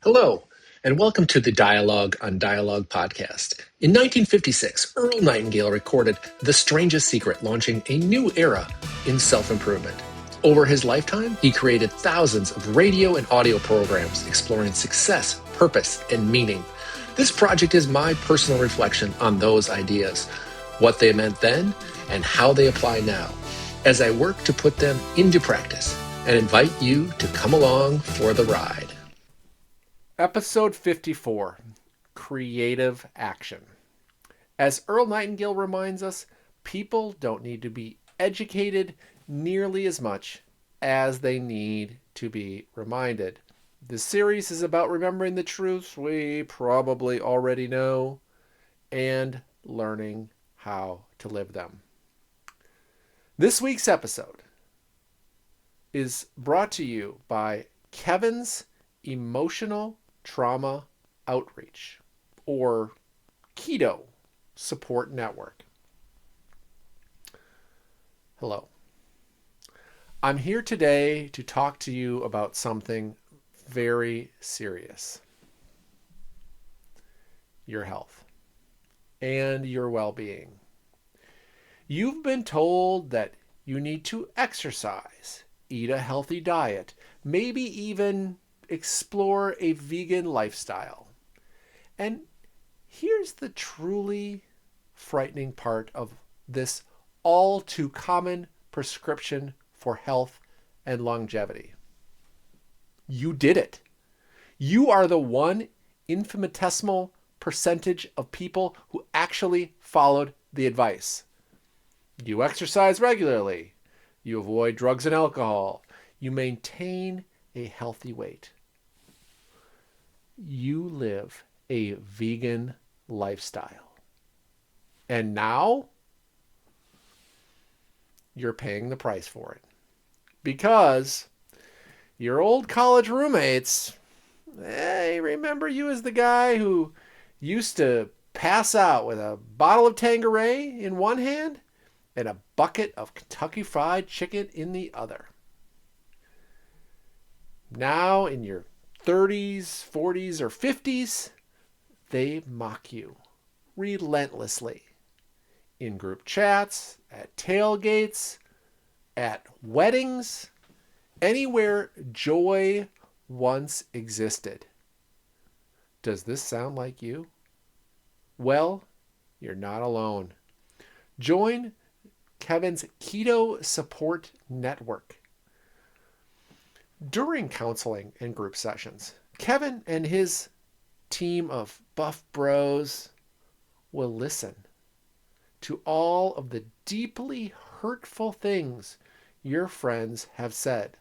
Hello, and welcome to the Dialogue on Dialogue podcast. In 1956, Earl Nightingale recorded The Strangest Secret, launching a new era in self-improvement. Over his lifetime, he created thousands of radio and audio programs exploring success, purpose, and meaning. This project is my personal reflection on those ideas, what they meant then, and how they apply now, as I work to put them into practice, and invite you to come along for the ride. Episode 54, Creative Action. As Earl Nightingale reminds us, people don't need to be educated nearly as much as they need to be reminded. This series is about remembering the truths we probably already know and learning how to live them. This week's episode is brought to you by Kevin's Emotional Trauma Outreach, or Keto Support Network. Hello. I'm here today to talk to you about something very serious. Your health and your well-being. You've been told that you need to exercise, eat a healthy diet, maybe even explore a vegan lifestyle. And here's the truly frightening part of this all too common prescription for health and longevity. You did it. You are the one infinitesimal percentage of people who actually followed the advice. You exercise regularly. You avoid drugs and alcohol. You maintain a healthy weight. You live a vegan lifestyle. And now you're paying the price for it. Because your old college roommates, they remember you as the guy who used to pass out with a bottle of Tanqueray in one hand and a bucket of Kentucky Fried Chicken in the other. Now, in your 30s, 40s, or 50s, they mock you relentlessly in group chats, at tailgates, at weddings, anywhere joy once existed. Does this sound like you? Well, you're not alone. Join Kevin's Keto Support Network. During counseling and group sessions, Kevin and his team of buff bros will listen to all of the deeply hurtful things your friends have said.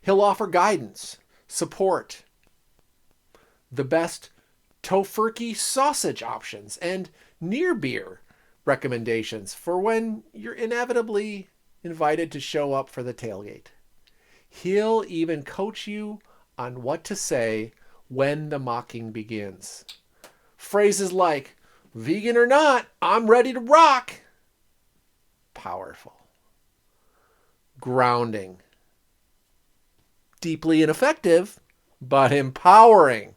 He'll offer guidance, support, the best tofurkey sausage options, and near beer recommendations for when you're inevitably invited to show up for the tailgate. He'll even coach you on what to say when the mocking begins. Phrases like, vegan or not, I'm ready to rock. Powerful. Grounding. Deeply ineffective, but empowering.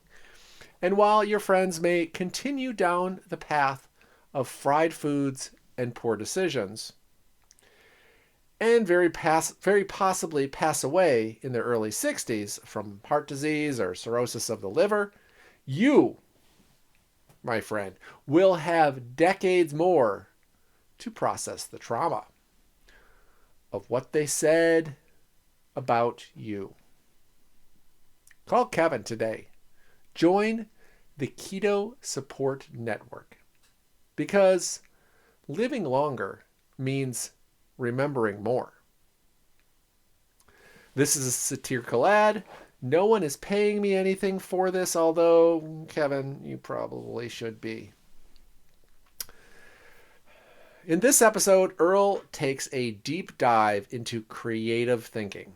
And while your friends may continue down the path of fried foods and poor decisions, and very possibly pass away in their early 60s from heart disease or cirrhosis of the liver, you, my friend, will have decades more to process the trauma of what they said about you. Call Kevin today. Join the Keto Support Network, because living longer means remembering more. This is a satirical ad. No one is paying me anything for this, although, Kevin, you probably should be. In this episode, Earl takes a deep dive into creative thinking,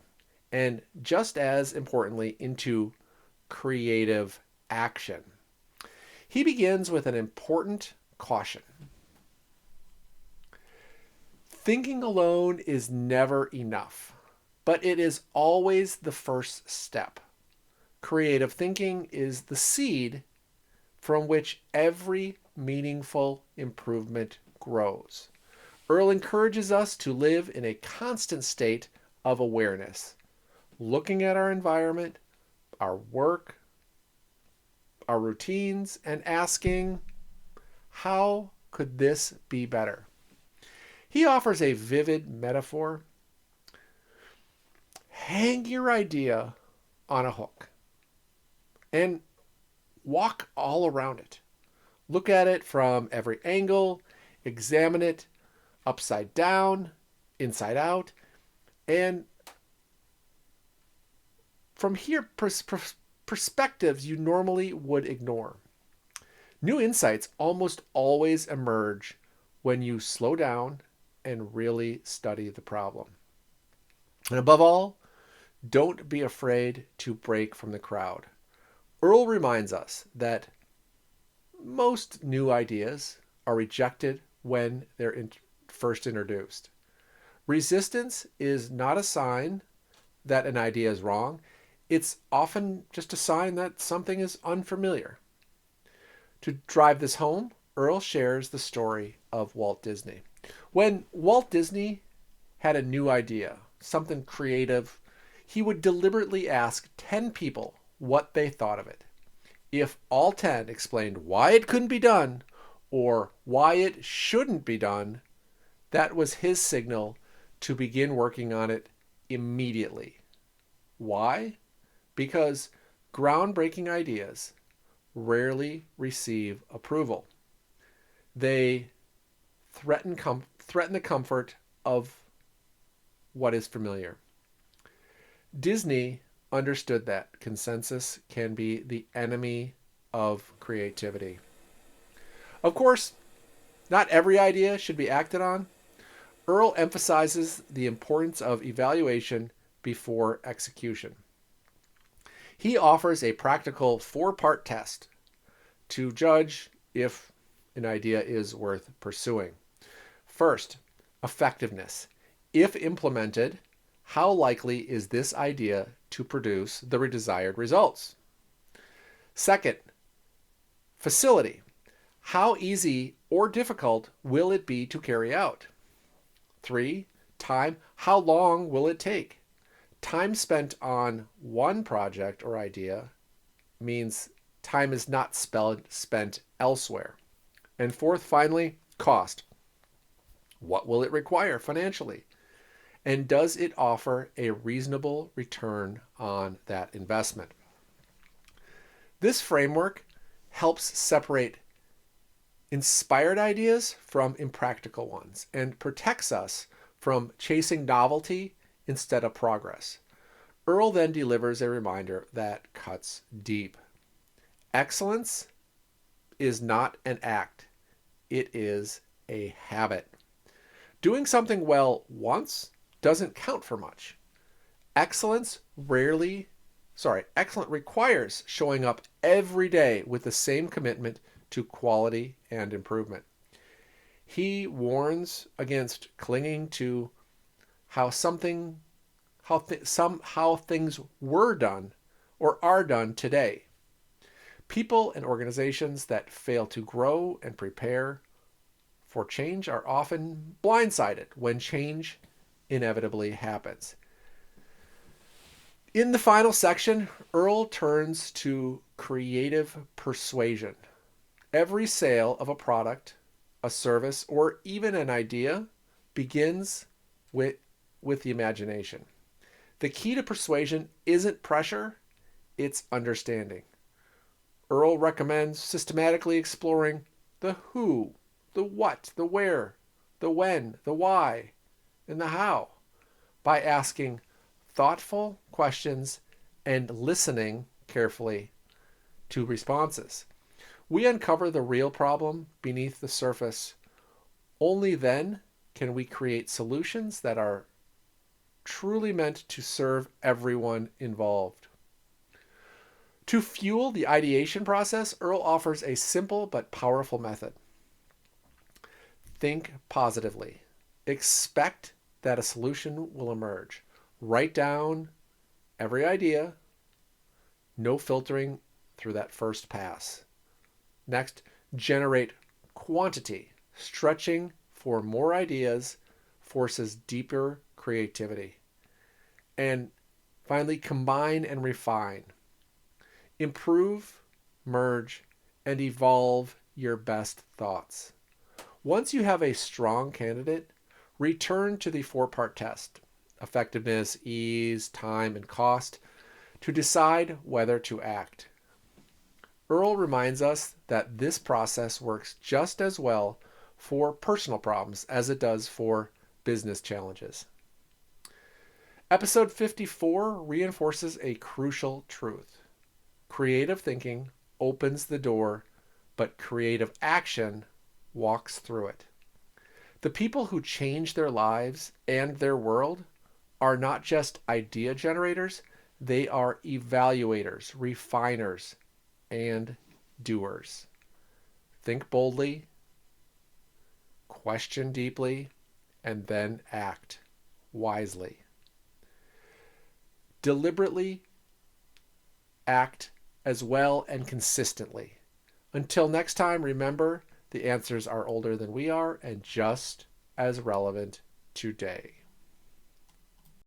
and just as importantly, into creative action. He begins with an important caution. Thinking alone is never enough, but it is always the first step. Creative thinking is the seed from which every meaningful improvement grows. Earl encourages us to live in a constant state of awareness, looking at our environment, our work, our routines, and asking, how could this be better? He offers a vivid metaphor. Hang your idea on a hook and walk all around it. Look at it from every angle, examine it upside down, inside out, and from here, perspectives you normally would ignore. New insights almost always emerge when you slow down and really study the problem. And above all, don't be afraid to break from the crowd. Earl reminds us that most new ideas are rejected when they're first introduced. Resistance is not a sign that an idea is wrong. It's often just a sign that something is unfamiliar. To drive this home, Earl shares the story of Walt Disney. When Walt Disney had a new idea, something creative, he would deliberately ask 10 people what they thought of it. If all 10 explained why it couldn't be done or why it shouldn't be done, that was his signal to begin working on it immediately. Why? Because groundbreaking ideas rarely receive approval. They threaten the comfort of what is familiar. Disney understood that consensus can be the enemy of creativity. Of course, not every idea should be acted on. Earl emphasizes the importance of evaluation before execution. He offers a practical 4-part test to judge if an idea is worth pursuing. First, effectiveness. If implemented, how likely is this idea to produce the desired results? Second, facility. How easy or difficult will it be to carry out? 3, time. How long will it take? Time spent on one project or idea means time is not spent elsewhere. And fourth, finally, cost. What will it require financially? And does it offer a reasonable return on that investment? This framework helps separate inspired ideas from impractical ones and protects us from chasing novelty instead of progress. Earl then delivers a reminder that cuts deep. Excellence is not an act. It is a habit. Doing something well once doesn't count for much. Excellence requires showing up every day with the same commitment to quality and improvement. He warns against clinging to how things were done or are done today. People and organizations that fail to grow and prepare for change are often blindsided when change inevitably happens. In the final section, Earl turns to creative persuasion. Every sale of a product, a service, or even an idea begins with the imagination. The key to persuasion isn't pressure, it's understanding. Earl recommends systematically exploring the who, the what, the where, the when, the why, and the how by asking thoughtful questions and listening carefully to responses. We uncover the real problem beneath the surface. Only then can we create solutions that are truly meant to serve everyone involved. To fuel the ideation process, Earl offers a simple but powerful method. Think positively. Expect that a solution will emerge. Write down every idea. No filtering through that first pass. Next, generate quantity. Stretching for more ideas forces deeper creativity. And finally, combine and refine. Improve, merge, and evolve your best thoughts. Once you have a strong candidate, return to the four-part test: effectiveness, ease, time, and cost to decide whether to act. Earl reminds us that this process works just as well for personal problems as it does for business challenges. Episode 54 reinforces a crucial truth. Creative thinking opens the door, but creative action walks through it. The people who change their lives and their world are not just idea generators, they are evaluators, refiners, and doers. Think boldly, question deeply, and then act wisely. Deliberately act as well and consistently. Until next time, remember, the answers are older than we are and just as relevant today.